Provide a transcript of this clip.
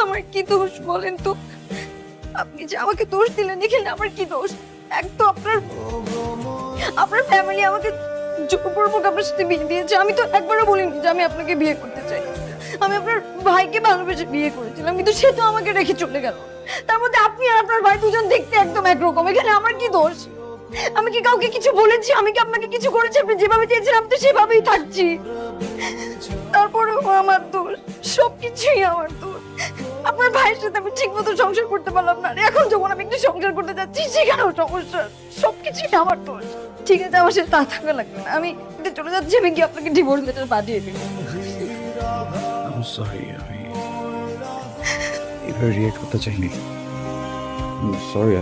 আমার কি দোষ বলেন তো? আপনি যে আমাকে দোষ দিলেন এখানে আমার কি দোষ? এক তো আপনার ফ্যামিলি আমাকে জোরপূর্বক আপনার সাথে বিয়ে দিয়েছে। আমি তো একবারও বলিনি যে আমি আপনাকে বিয়ে করতে চাই। আমি আপনার ভাইকে ভালোবেসে বিয়ে করেছিলাম, কিন্তু সে তো আমাকে রেখে চলে গেল। তার মধ্যে আপনি আর আপনার ভাই দুজন দেখতে একদম একরকম। এখানে আমার কি দোষ? আমি কি কাউকে কিছু বলেছি? আমি কি আপনাকে কিছু করেছি? আপনি যেভাবে চেয়েছিলাম তো সেভাবেই থাকছি। তারপরেও আমার দোষ, সবকিছুই আমার দোষ। আপনার ভাইয়ের সাথে আমি ঠিক মতো সংসার করতে পারলাম না, আর এখন যখন আমি একটু সংসার করতে যাচ্ছি সেখানেও সমস্যা। সবকিছুই আমার দোষ। ঠিক আছে, আমার সাথে তা থাকা লাগবে না। আমি চলে যাচ্ছি, আমি কি আপনাকে ডিভোর্স লেটার পাঠিয়ে দিই। সরি, আমি এভাবে রিয়েক্ট করতে চাইনি। সরি।